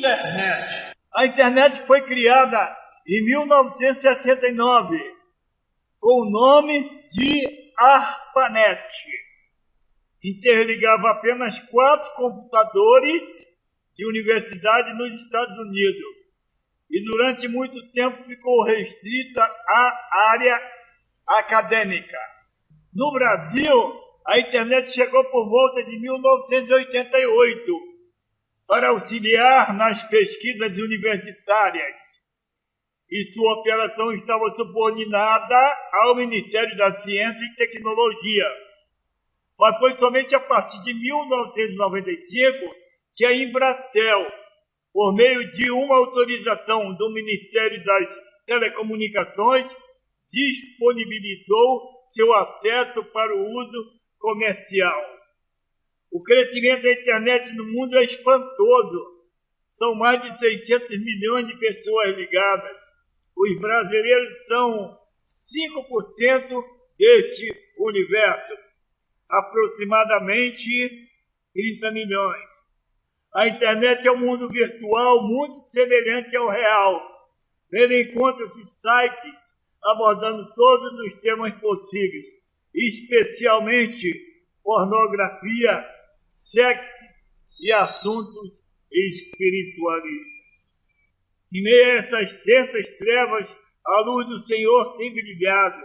Internet. A internet foi criada em 1969 com o nome de ARPANET. Interligava apenas 4 computadores de universidade nos Estados Unidos e durante muito tempo ficou restrita à área acadêmica. No Brasil, a internet chegou por volta de 1988 para auxiliar nas pesquisas universitárias e sua operação estava subordinada ao Ministério da Ciência e Tecnologia. Mas foi somente a partir de 1995 que a Embratel, por meio de uma autorização do Ministério das Telecomunicações, disponibilizou seu acesso para o uso comercial. O crescimento da internet no mundo é espantoso. São mais de 600 milhões de pessoas ligadas. Os brasileiros são 5% deste universo, aproximadamente 30 milhões. A internet é um mundo virtual muito semelhante ao real. Nele encontram-se sites abordando todos os temas possíveis, especialmente pornografia, sexo e assuntos espiritualistas. Em meio a essas densas trevas, a luz do Senhor tem brilhado,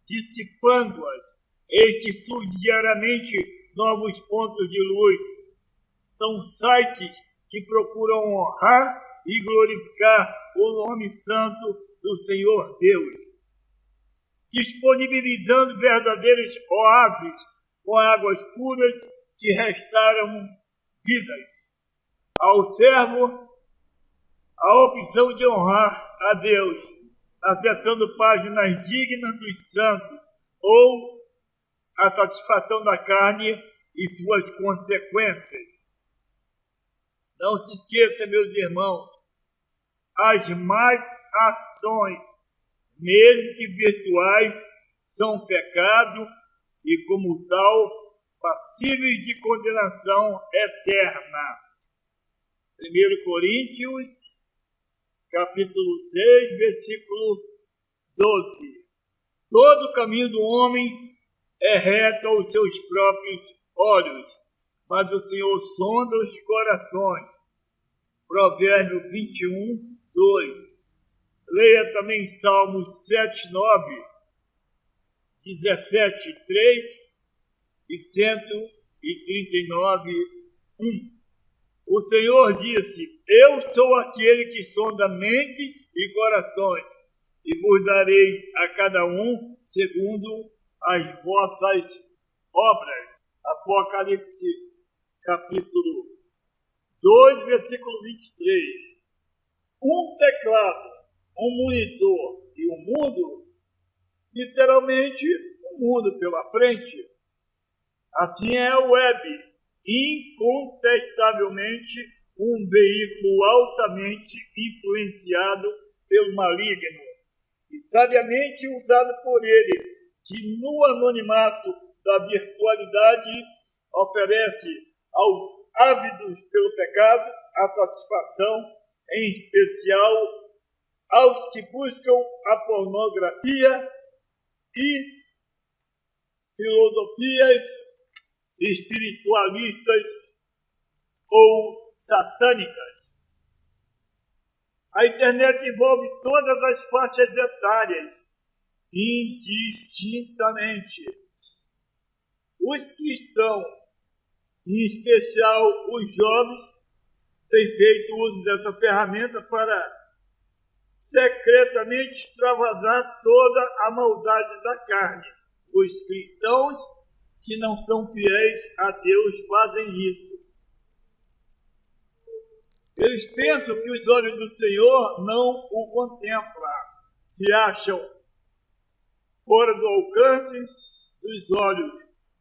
dissipando-as. Eis que surgem diariamente novos pontos de luz. São sites que procuram honrar e glorificar o nome santo do Senhor Deus, disponibilizando verdadeiros oásis com águas puras que restauram vidas. Ao servo, a opção de honrar a Deus, acessando páginas dignas dos santos, ou a satisfação da carne e suas consequências. Não se esqueça, meus irmãos, as más ações, mesmo que virtuais, são pecado e, como tal, passíveis de condenação eterna. 1 Coríntios, capítulo 6, versículo 12. Todo o caminho do homem é reto aos seus próprios olhos, mas o Senhor sonda os corações. Provérbio 21, 2. Leia também Salmos 7, 9, 17, 3 e 139, 1. O Senhor disse: eu sou aquele que sonda mentes e corações, e vos darei a cada um segundo as vossas obras. Apocalipse, capítulo 2, versículo 23. Um teclado, um monitor e um mundo, literalmente um mundo pela frente. Assim é a web, incontestavelmente um veículo altamente influenciado pelo maligno e sabiamente usado por ele, que no anonimato da virtualidade oferece aos ávidos pelo pecado a satisfação, em especial aos que buscam a pornografia e filosofias espiritualistas ou satânicas. A internet envolve todas as faixas etárias, indistintamente. Os cristãos, em especial os jovens, têm feito uso dessa ferramenta para secretamente extravasar toda a maldade da carne. Os cristãos que não são fiéis a Deus fazem isso. Eles pensam que os olhos do Senhor não o contemplam, se acham fora do alcance dos olhos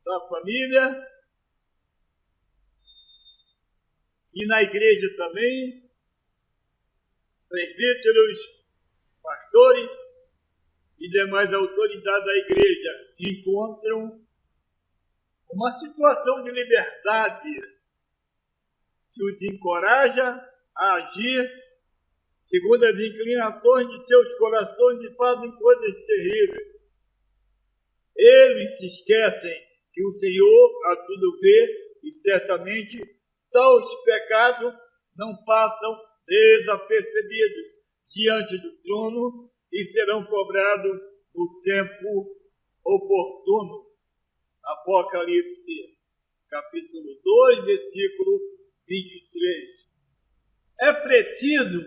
da família e na igreja também, presbíteros, pastores e demais autoridades da igreja encontram uma situação de liberdade que os encoraja a agir segundo as inclinações de seus corações e fazem coisas terríveis. Eles se esquecem que o Senhor a tudo vê e certamente tais pecados não passam desapercebidos diante do trono e serão cobrados no tempo oportuno. Apocalipse, capítulo 2, versículo 23. É preciso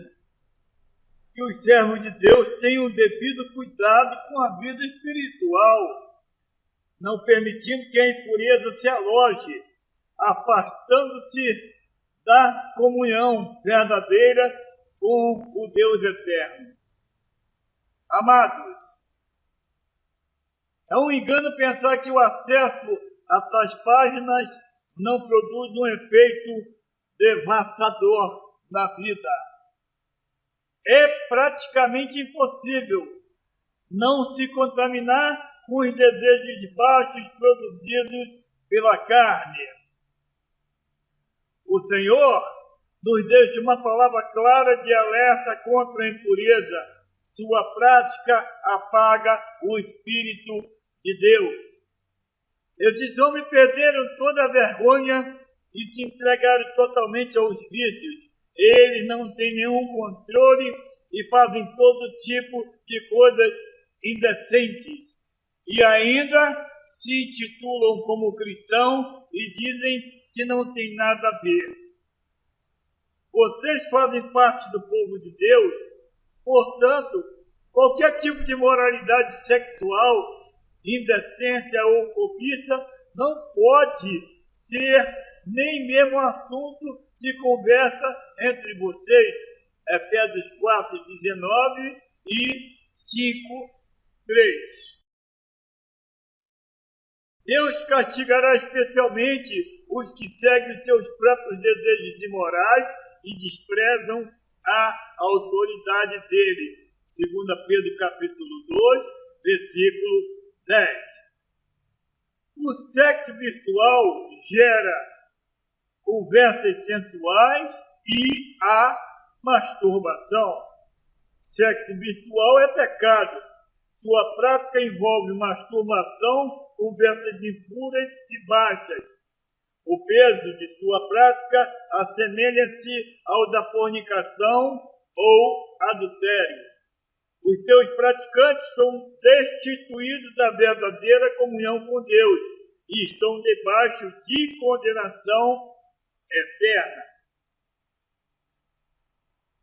que os servos de Deus tenham o devido cuidado com a vida espiritual, não permitindo que a impureza se aloje, afastando-se da comunhão verdadeira com o Deus eterno. Amados, é um engano pensar que o acesso a tais páginas não produz um efeito devastador na vida. É praticamente impossível não se contaminar com os desejos baixos produzidos pela carne. O Senhor nos deixa uma palavra clara de alerta contra a impureza. Sua prática apaga o Espírito de Deus. Esses homens perderam toda a vergonha e se entregaram totalmente aos vícios. Eles não têm nenhum controle e fazem todo tipo de coisas indecentes. E ainda se intitulam como cristão e dizem que não tem nada a ver. Vocês fazem parte do povo de Deus, portanto, qualquer tipo de moralidade sexual, indecência ou cobiça não pode ser nem mesmo assunto de conversa entre vocês. Efésios 4, 19 e 5, 3. Deus castigará especialmente os que seguem seus próprios desejos imorais e desprezam a autoridade dele. 2 Pedro capítulo 2, versículo 10. O sexo virtual gera conversas sensuais e a masturbação. Sexo virtual é pecado. Sua prática envolve masturbação, conversas impuras e baixas. O peso de sua prática assemelha-se ao da fornicação ou adultério. Os seus praticantes são destituídos da verdadeira comunhão com Deus e estão debaixo de condenação eterna.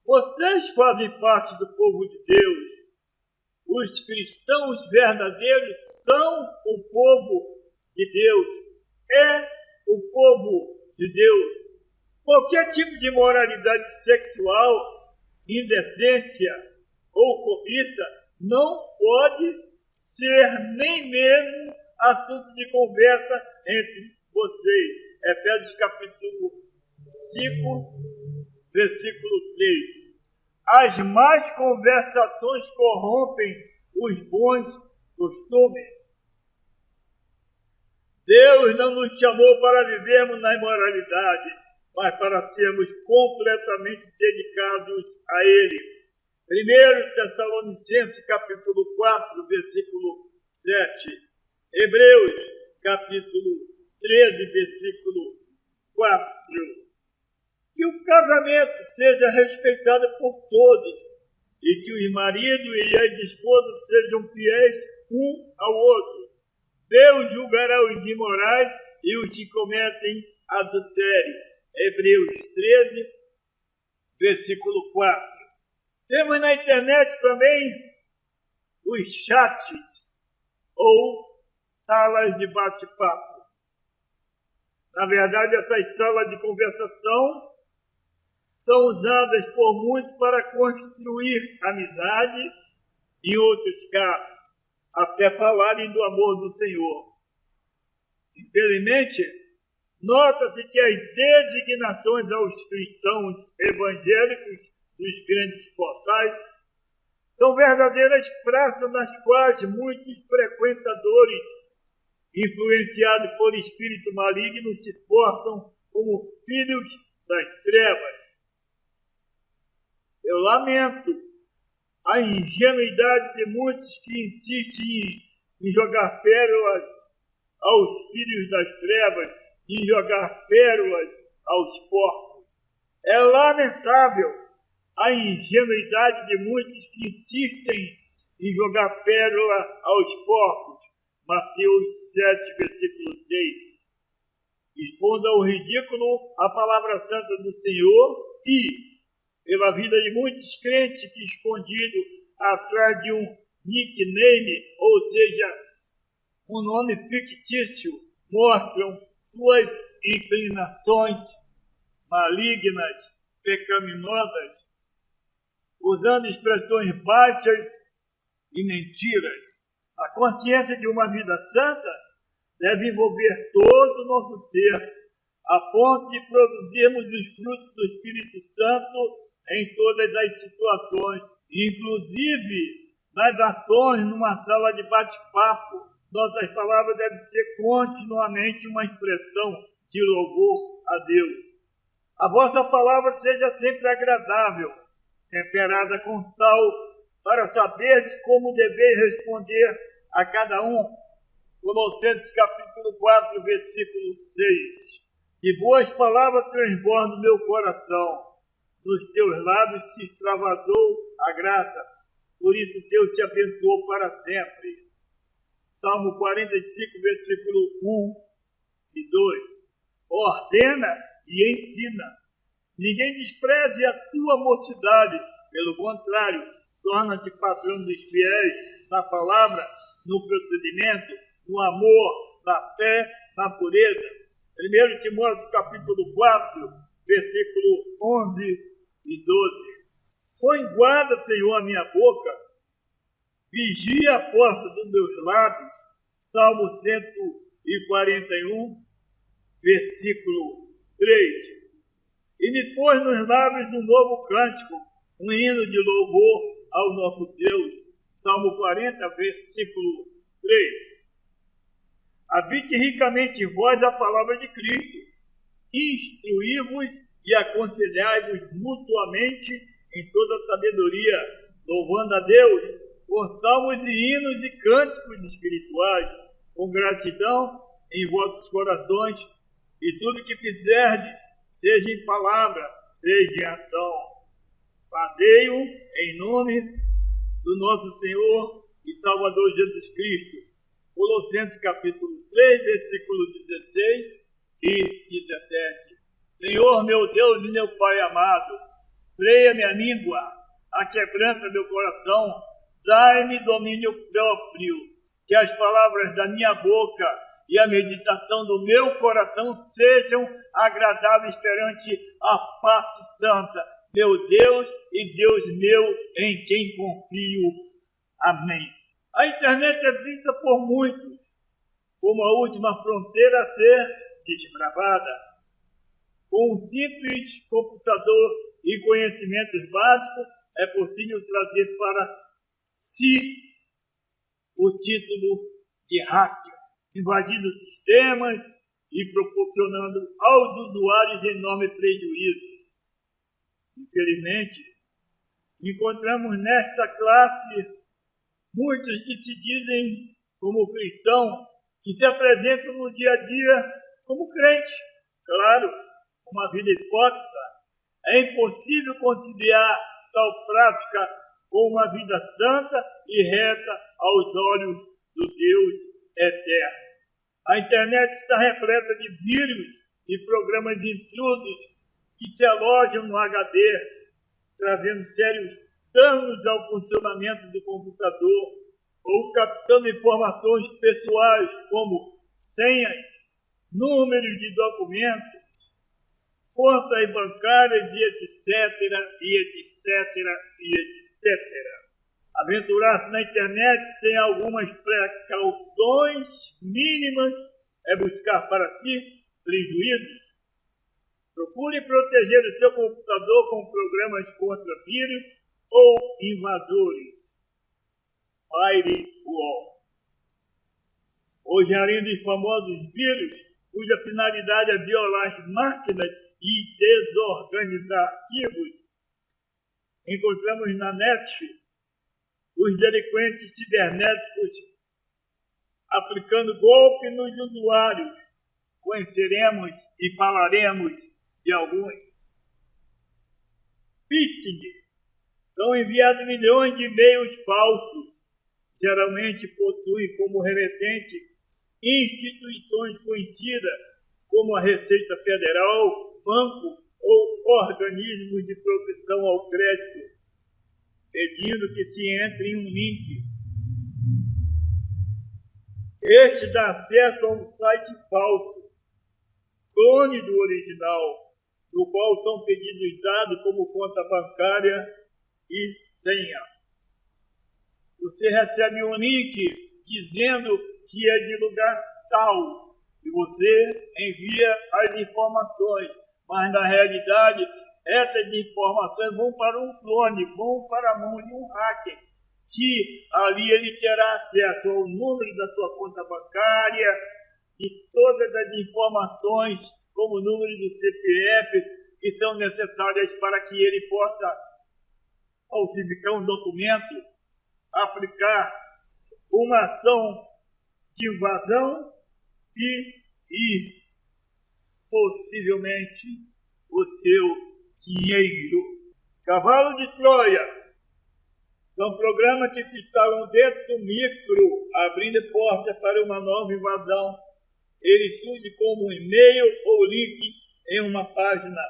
Vocês fazem parte do povo de Deus. Os cristãos verdadeiros são o povo de Deus. É o povo de Deus. Qualquer tipo de moralidade sexual, indecência ou cobiça não pode ser nem mesmo assunto de conversa entre vocês. Efésios capítulo 5, versículo 3. As más conversações corrompem os bons costumes. Deus não nos chamou para vivermos na imoralidade, mas para sermos completamente dedicados a Ele. 1 Tessalonicenses capítulo 4, versículo 7. Hebreus capítulo 13, versículo 4. Que o casamento seja respeitado por todos e que os maridos e as esposas sejam fiéis um ao outro. Deus julgará os imorais e os que cometem adultério. Hebreus 13, versículo 4. Temos na internet também os chats ou salas de bate-papo. Na verdade, essas salas de conversação são usadas por muitos para construir amizade, em outros casos, até falarem do amor do Senhor. Infelizmente, nota-se que as designações aos cristãos evangélicos dos grandes portais são verdadeiras praças nas quais muitos frequentadores, influenciados por espírito maligno, se portam como filhos das trevas. Eu lamento a ingenuidade de muitos que insistem em jogar pérolas aos filhos das trevas, em jogar pérolas aos porcos. É lamentável a ingenuidade de muitos que insistem em jogar pérola aos porcos. Mateus 7, versículo 6. Expondo ao ridículo a palavra santa do Senhor e, pela vida de muitos crentes que, escondido atrás de um nickname, ou seja, um nome fictício, mostram suas inclinações malignas, pecaminosas, usando expressões baixas e mentiras. A consciência de uma vida santa deve envolver todo o nosso ser, a ponto de produzirmos os frutos do Espírito Santo em todas as situações, inclusive nas ações numa sala de bate-papo. Nossas palavras devem ser continuamente uma expressão de louvor a Deus. A vossa palavra seja sempre agradável, temperada com sal, para saberes como deveis responder a cada um. Colossenses capítulo 4, versículo 6. De boas palavras transborda o meu coração. Nos teus lábios se extravasou a graça. Por isso Deus te abençoou para sempre. Salmo 45, versículo 1 e 2. Ordena e ensina. Ninguém despreze a tua mocidade. Pelo contrário, torna-te patrão dos fiéis na palavra, no procedimento, no amor, na fé, na pureza. 1 Timóteo capítulo 4, versículo 11 e 12. Põe guarda, Senhor, a minha boca, vigia a porta dos meus lábios. Salmo 141, versículo 3. E me pôs nos lábios um novo cântico, um hino de louvor ao nosso Deus. Salmo 40, versículo 3. Habite ricamente em vós a palavra de Cristo. Instruí-vos e aconselhai-vos mutuamente em toda sabedoria, louvando a Deus com salmos e hinos e cânticos espirituais, com gratidão em vossos corações, e tudo que fizerdes, seja em palavra, seja em ação. Fazei-o em nome do nosso Senhor e Salvador Jesus Cristo. Colossenses capítulo 3, versículo 16 e 17. Senhor, meu Deus e meu Pai amado, freia minha língua, aquebranta meu coração, dai-me domínio próprio, que as palavras da minha boca e a meditação do meu coração sejam agradáveis perante a face santa, meu Deus e Deus meu, em quem confio. Amém. A internet é vista por muitos como a última fronteira a ser desbravada. Com um simples computador e conhecimentos básicos, é possível trazer para si o título de hacker, invadindo sistemas e proporcionando aos usuários enormes prejuízos. Infelizmente, encontramos nesta classe muitos que se dizem como cristãos, que se apresentam no dia a dia como crentes. Claro, uma vida hipócrita. É impossível conciliar tal prática com uma vida santa e reta aos olhos do Deus eterno. A internet está repleta de vírus e programas intrusos que se alojam no HD, trazendo sérios danos ao funcionamento do computador ou captando informações pessoais como senhas, números de documentos, contas bancárias e etc, e etc, e etc. Aventurar-se na internet sem algumas precauções mínimas é buscar para si prejuízo. Procure proteger o seu computador com programas contra vírus ou invasores. Firewall. Hoje, além dos famosos vírus, cuja finalidade é violar as máquinas e desorganizar arquivos, encontramos na net os delinquentes cibernéticos aplicando golpe nos usuários. Conheceremos e falaremos de alguns. Phishing. São enviados milhões de e-mails falsos. Geralmente possuem como remetente instituições conhecidas como a Receita Federal, banco ou organismos de proteção ao crédito, pedindo que se entre em um link. Este dá acesso a um site falso, clone do original, no qual são pedidos dados como conta bancária e senha. Você recebe um link dizendo que é de lugar tal e você envia as informações, mas na realidade essas informações vão para um clone, vão para a mão de um hacker, que ali ele terá acesso ao número da sua conta bancária e todas as informações, como o número do CPF, que são necessárias para que ele possa falsificar um documento, aplicar uma ação de invasão e possivelmente o seu dinheiro. Cavalo de Troia são programas que se instalam dentro do micro, abrindo portas para uma nova invasão. Eles surgem como um e-mail ou links em uma página,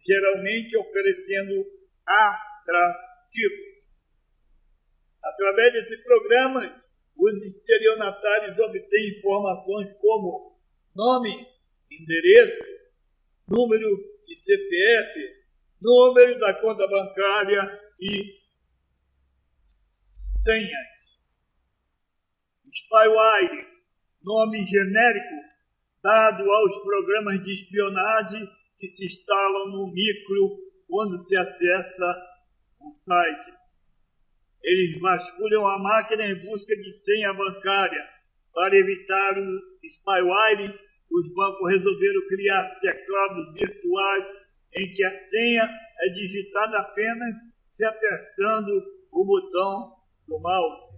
geralmente oferecendo atrativos. Através desses programas, os estelionatários obtêm informações como nome, endereço, número de CPF, número da conta bancária e senhas. Spyware, nome genérico dado aos programas de espionagem que se instalam no micro quando se acessa o site. Eles vasculham a máquina em busca de senha bancária. Para evitar os spywares, os bancos resolveram criar teclados virtuais em que a senha é digitada apenas se apertando o botão do mouse.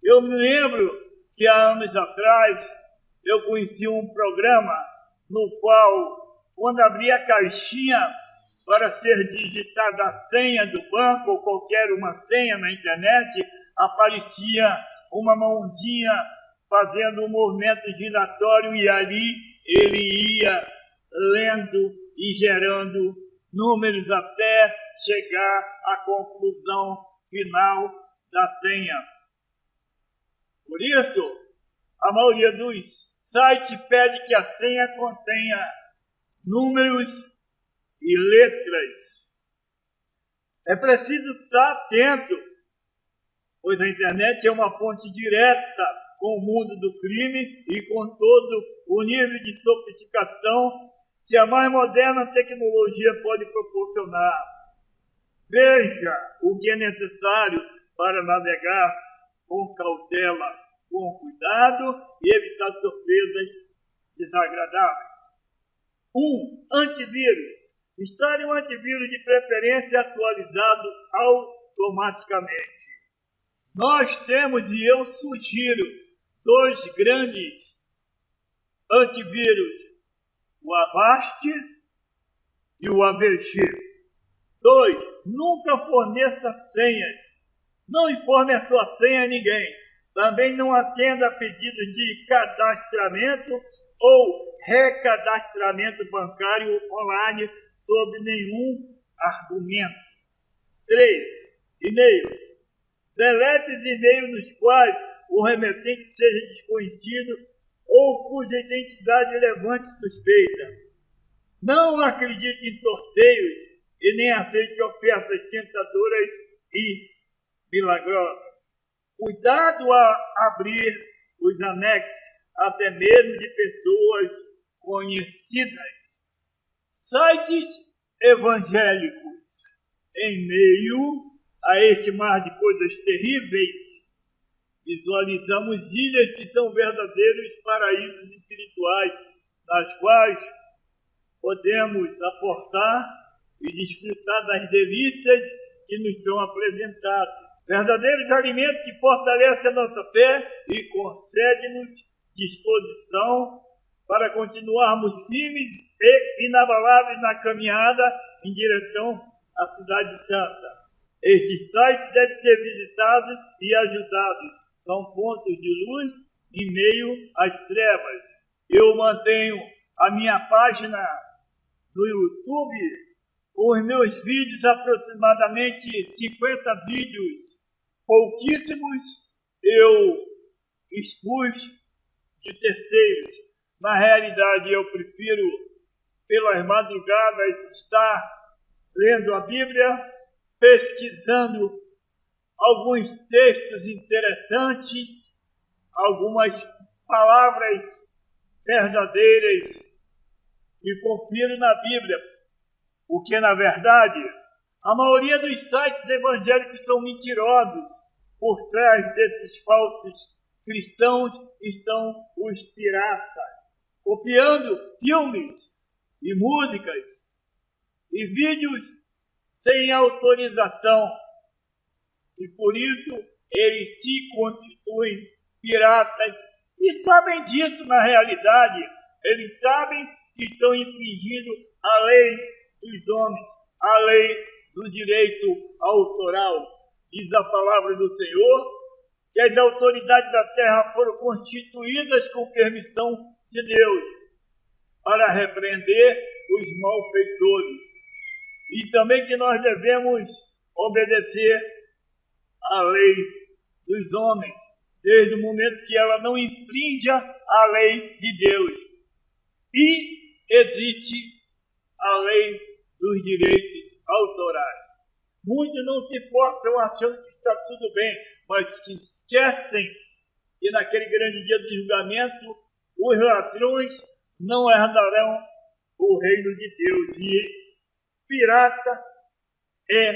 Eu me lembro que há anos atrás eu conheci um programa no qual, quando abria a caixinha para ser digitada a senha do banco ou qualquer uma senha na internet, aparecia uma mãozinha fazendo um movimento giratório e ali ele ia lendo e gerando números até chegar à conclusão final da senha. Por isso, a maioria dos sites pede que a senha contenha números e letras. É preciso estar atento, pois a internet é uma ponte direta com o mundo do crime e com todo o nível de sofisticação que a mais moderna tecnologia pode proporcionar. Veja o que é necessário para navegar com cautela, com cuidado e evitar surpresas desagradáveis. 1. Antivírus. Instale um antivírus de preferência atualizado automaticamente. Nós temos, e eu sugiro, 2 grandes antivírus, o Avast e o AVG. 2. Nunca forneça senhas. Não informe a sua senha a ninguém. Também não atenda a pedidos de cadastramento ou recadastramento bancário online sob nenhum argumento. 3. E-mails. Delete os e-mails nos quais o remetente seja desconhecido ou cuja identidade levante suspeita. Não acredite em sorteios e nem aceite ofertas tentadoras e milagrosas. Cuidado a abrir os anexos, até mesmo de pessoas conhecidas. Sites evangélicos. Em meio a este mar de coisas terríveis, visualizamos ilhas que são verdadeiros paraísos espirituais, nas quais podemos aportar e desfrutar das delícias que nos são apresentados. Verdadeiros alimentos que fortalecem a nossa fé e concedem-nos disposição para continuarmos firmes e inabaláveis na caminhada em direção à Cidade Santa. Estes sites devem ser visitados e ajudados. São pontos de luz em meio às trevas. Eu mantenho a minha página no YouTube com os meus vídeos, aproximadamente 50 vídeos. Pouquíssimos eu expus de terceiros. Na realidade, eu prefiro, pelas madrugadas, estar lendo a Bíblia, pesquisando alguns textos interessantes, algumas palavras verdadeiras que confiro na Bíblia, porque, na verdade, a maioria dos sites evangélicos são mentirosos. Por trás desses falsos cristãos estão os piratas, copiando filmes e músicas e vídeos sem autorização. E por isso eles se constituem piratas e sabem disso na realidade. Eles sabem que estão infringindo a lei dos homens, a lei do direito autoral. Diz a palavra do Senhor que as autoridades da terra foram constituídas com permissão de Deus para repreender os malfeitores. E também que nós devemos obedecer à lei dos homens, desde o momento que ela não infrinja a lei de Deus. E existe a lei dos direitos autorais. Muitos não se importam achando que está tudo bem, mas que esquecem que naquele grande dia do julgamento os ladrões não herdarão o reino de Deus. E pirata é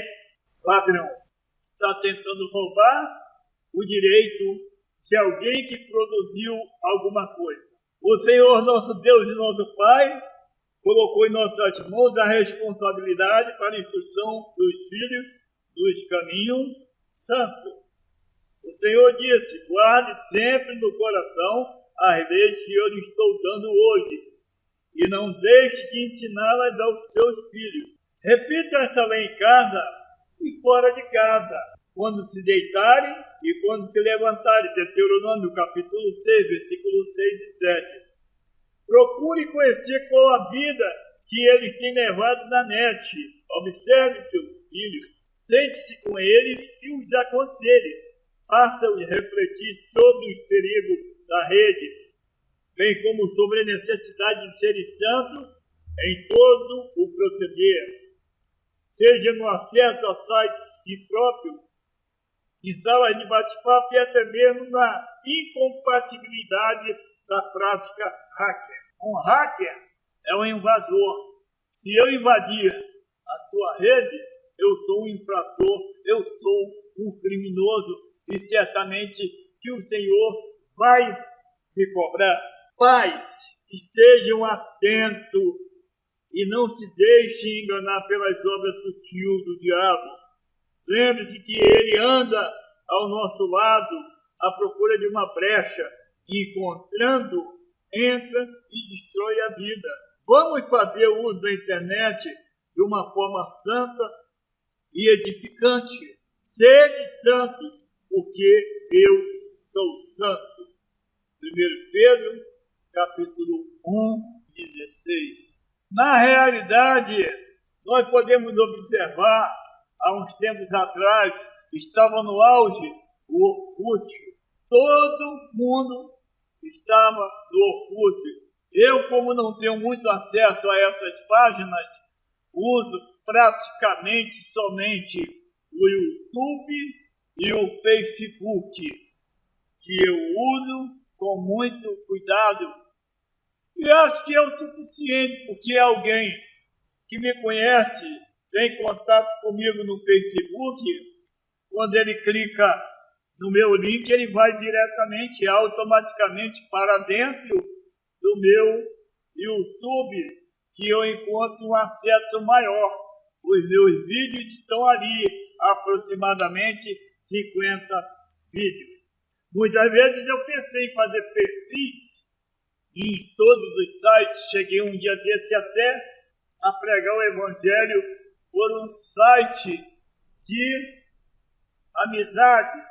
ladrão. Está tentando roubar o direito de alguém que produziu alguma coisa. O Senhor, nosso Deus e nosso Pai, colocou em nossas mãos a responsabilidade para a instrução dos filhos dos caminhos santos. O Senhor disse: guarde sempre no coração as leis que eu lhe estou dando hoje, e não deixe de ensiná-las aos seus filhos. Repita essa lei em casa e fora de casa, quando se deitarem e quando se levantarem. Deuteronômio capítulo 6, versículos 6 e 7. Procure conhecer qual a vida que eles têm levado na net. Observe seu filho, sente-se com eles e os aconselhe. Faça-os refletir sobre os perigos da rede, bem como sobre a necessidade de ser santo em todo o proceder. Seja no acesso a sites impróprios, em salas de bate-papo e até mesmo na incompatibilidade da prática hacker. Um hacker é um invasor. Se eu invadir a sua rede, eu sou um infrator, eu sou um criminoso e certamente que o Senhor vai me cobrar. Pais, estejam atentos e não se deixem enganar pelas obras sutis do diabo. Lembre-se que ele anda ao nosso lado à procura de uma brecha, e encontrando, entra e destrói a vida. Vamos fazer uso da internet de uma forma santa e edificante. Sede santos, porque eu sou santo. 1 Pedro, capítulo 1, 16. Na realidade, nós podemos observar, há uns tempos atrás, estava no auge o Orkut. Todo mundo estava no Orkut. Eu, como não tenho muito acesso a essas páginas, uso praticamente somente o YouTube e o Facebook, que eu uso com muito cuidado. E acho que é o suficiente, porque alguém que me conhece, tem contato comigo no Facebook, quando ele clica no meu link, ele vai diretamente, automaticamente para dentro do meu YouTube, que eu encontro um acesso maior. Os meus vídeos estão ali, aproximadamente 50 vídeos. Muitas vezes eu pensei em fazer perfis em todos os sites. Cheguei um dia desse até a pregar o evangelho por um site de amizade,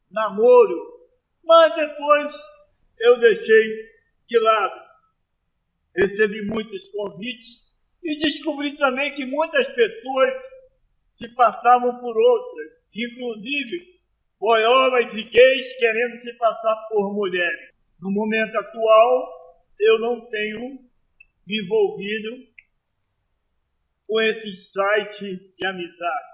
namoro, mas depois eu deixei de lado. Recebi muitos convites e descobri também que muitas pessoas se passavam por outras, inclusive boiolas e gays querendo se passar por mulheres. No momento atual, eu não tenho me envolvido com esse site de amizade.